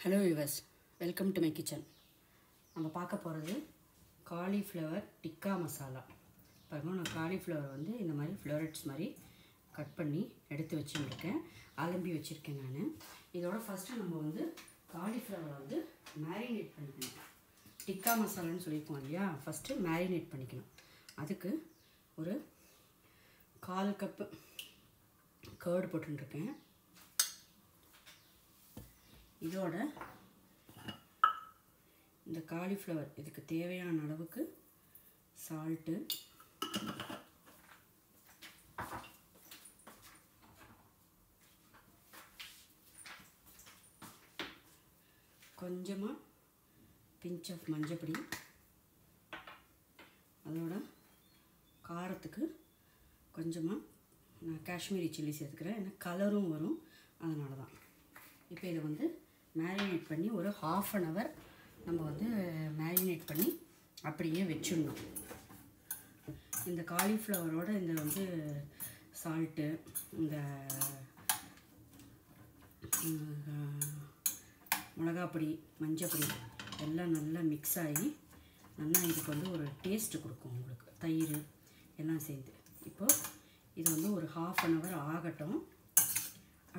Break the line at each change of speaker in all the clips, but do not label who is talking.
Hello viewers, welcome to my kitchen. நம்ம பார்க்க போகிறது காலிஃப்ளவர் டிக்கா மசாலா. பாருங்கள், நான் காலிஃப்ளவர் வந்து இந்த மாதிரி ஃப்ளோரட்ஸ் மாதிரி கட் பண்ணி எடுத்து வச்சுருக்கேன், அலம்பி வச்சுருக்கேன் நான். இதோட ஃபஸ்ட்டு நம்ம வந்து காலிஃப்ளவரை வந்து மேரினேட் பண்ணிக்கணும். டிக்கா மசாலான்னு சொல்லியிருக்கோம் இல்லையா, ஃபஸ்ட்டு மேரினேட் பண்ணிக்கணும். அதுக்கு ஒரு 1/4 கப்பு கர்டு போட்டுருக்கேன். இதோட இந்த காலிஃப்ளவர் இதுக்கு தேவையான அளவுக்கு சால்ட்டு, கொஞ்சமாக பிஞ்ச் ஆஃப் மஞ்சப்பொடி, அதோட காரத்துக்கு கொஞ்சமாக நான் காஷ்மீரி சில்லி சேர்த்துக்கிறேன், ஏன்னா கலரும் வரும், அதனால தான். இப்போ இதை வந்து மேரினேட் பண்ணி ஒரு 1/2 அன் ஹவர் நம்ம வந்து மேரினேட் பண்ணி அப்படியே வச்சிடணும். இந்த காலிஃப்ளவரோட இந்த வந்து சால்ட்டு, இந்த மிளகாப்பொடி, மஞ்சப்பொடி எல்லாம் நல்லா மிக்ஸ் ஆகி நல்லா இதுக்கு வந்து ஒரு டேஸ்ட்டு கொடுக்கும் உங்களுக்கு, தயிர் எல்லாம் சேர்ந்து. இப்போது இது வந்து ஒரு 1/2 அன் ஹவர் ஆகட்டும்.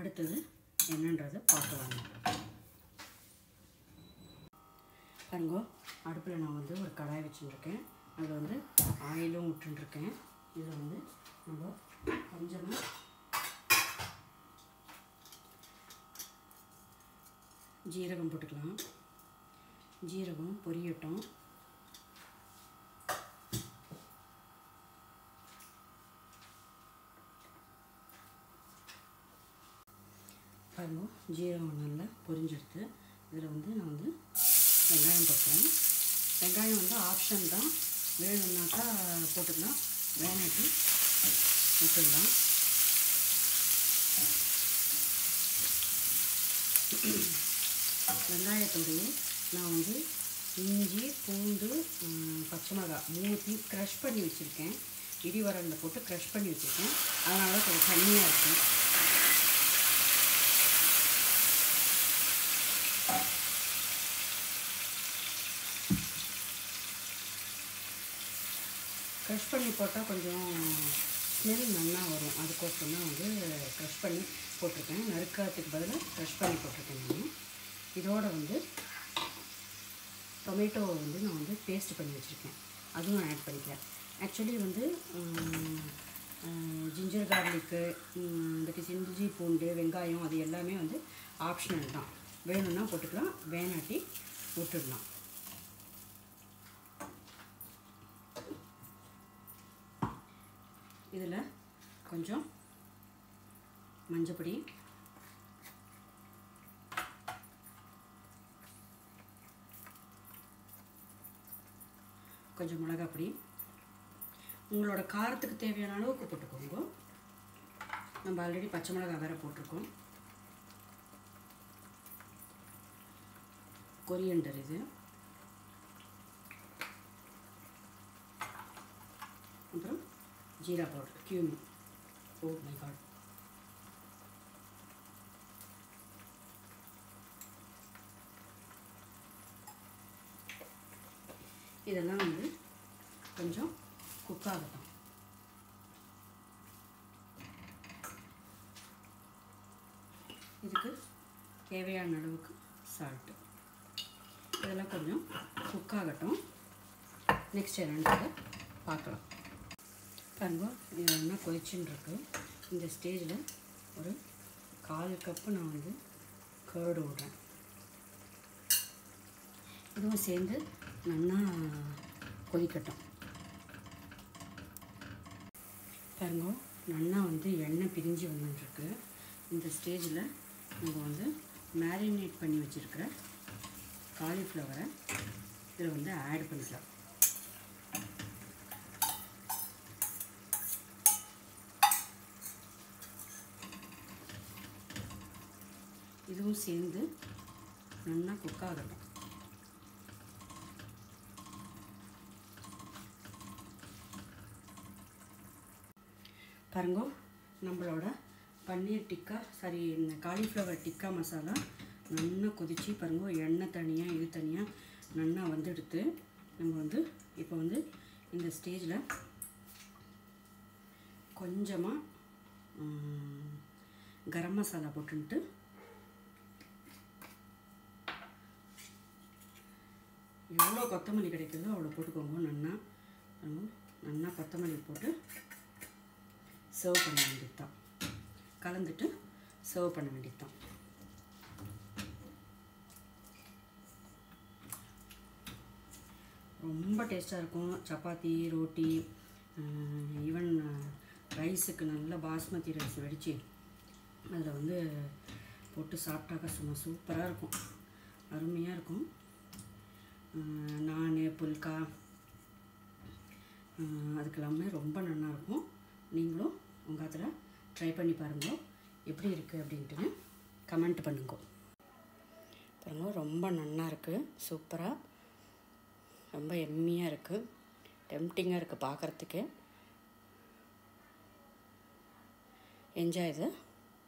அடுத்தது என்னன்றதை பார்க்கலாங்க. பாருங்க, அடுப்பில் நான் வந்து ஒரு கடாய் வச்சுருக்கேன், அதில் வந்து ஆயிலும் விட்டுருக்கேன். இதில் வந்து நம்ம கொஞ்சமாக ஜீரகம் போட்டுக்கலாம். ஜீரகம் பொரியட்டும். பாருங்க, ஜீரகம் நல்லா பொரிஞ்செடுத்து இதில் வந்து நான் வந்து வெங்காயம் போட்டுறேன். வெங்காயம் வந்து ஆப்ஷன் தான், வேணும்னாக்கா போட்டுக்கலாம், வேணாட்டி விட்டுடலாம். வெங்காயத்தோடையே நான் வந்து இஞ்சி, பூண்டு, பச்சை மிளகாய் 3 க்ரஷ் பண்ணி வச்சுருக்கேன். இடிவரலில் போட்டு க்ரஷ் பண்ணி வச்சுருக்கேன், அதனால கொஞ்சம் தண்ணியாக இருக்கும். க்ரஷ் பண்ணி போட்டால் கொஞ்சம் ஸ்மெல் நல்லா வரும், அதுக்கோசரம் தான் வந்து க்ரஷ் பண்ணி போட்டிருக்கேன். நறுக்கிறதுக்கு பதிலாக க்ரஷ் பண்ணி போட்டிருக்கேன் நான். இதோட வந்து டொமேட்டோவை வந்து நான் வந்து பேஸ்ட் பண்ணி வச்சுருக்கேன், அதுவும் ஆட் பண்ணிக்கிறேன். ஆக்சுவலி வந்து ஜிஞ்சர் கார்லிக்கு, இந்த இஞ்சி, பூண்டு, வெங்காயம் அது எல்லாமே வந்து ஆப்ஷனல் தான், வேணும்னா போட்டுக்கலாம், வேணாட்டி விட்டுடலாம். இதில் கொஞ்சம் மஞ்சப்பொடி, கொஞ்சம் மிளகாப்பொடி, உங்களோட காரத்துக்கு தேவையான அளவுக்கு போட்டுக்கோங்க. நம்ம ஆல்ரெடி பச்சை மிளகாய் வேறு போட்டிருக்கோம். கொரியண்டர் இது, அப்புறம் jeera powder, cumin. Oh my God, இதெல்லாம் வந்து கொஞ்சம் குக் ஆகட்டும். இதுக்கு தேவையான அளவுக்கு சால்ட்டு, இதெல்லாம் கொஞ்சம் குக் ஆகட்டும். நெக்ஸ்ட் என்னன்றதை பார்க்கலாம். பாருங்க, இது நல்லா கொதிச்சுன்னு இருக்கு. இந்த ஸ்டேஜில் ஒரு 1/4 கப்பு நான் வந்து கர்டு விடுறேன். இதுவும் சேர்ந்து நல்லா கொதிக்கட்டும். பாருங்க, நல்லா வந்து எண்ணெய் பிரிஞ்சு வந்துட்டுருக்கு. இந்த ஸ்டேஜில் நம்ம வந்து மேரினேட் பண்ணி வச்சுருக்கிற காலிஃப்ளவரை இதில் வந்து ஆட் பண்ணிக்கலாம். இதுவும் சேர்ந்து நல்லா குக் ஆகட்டும். பாருங்க, நம்மளோட பன்னீர் டிக்கா, சாரி, காலிஃப்ளவர் டிக்கா மசாலா நல்லா கொதிச்சு பாருங்கள், எண்ணெய் தனியாக இது தனியாக நல்லா எடுத்து நம்ம இப்போ இந்த ஸ்டேஜில் கொஞ்சமாக கரம் மசாலா போட்டுன்ட்டு எவ்வளோ கொத்தமல்லி கிடைக்குதோ அவ்வளோ போட்டுக்கோங்க. நல்லா கொத்தமல்லி போட்டு சர்வ் பண்ண வேண்டியது தான். கலந்துட்டு சர்வ் பண்ண வேண்டியது தான். ரொம்ப டேஸ்ட்டாக இருக்கும். சப்பாத்தி, ரோட்டி, ஈவன் ரைஸுக்கு நல்ல பாஸ்மதி ரைஸ் வடித்து அதில் போட்டு சாப்பிட்டாக்கா சும்மா சூப்பராக இருக்கும், அருமையாக இருக்கும். நான் புல்கா அதுக்கெல்லாமே ரொம்ப நல்லாயிருக்கும். நீங்களும் உங்கள் அதில் ட்ரை பண்ணி பாருங்கள், எப்படி இருக்குது அப்படின்ட்டுன்னு கமெண்ட் பண்ணுங்க. பாருங்கள், ரொம்ப நல்லா இருக்குது, சூப்பராக, ரொம்ப எம்மியாக இருக்குது, டெம்டிங்காக இருக்குது பார்க்குறதுக்கு. என்ஜாய் இது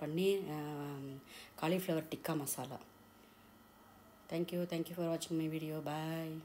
பண்ணி cauliflower tikka masala. Thank you for வாட்சிங் மை வீடியோ. பாய்.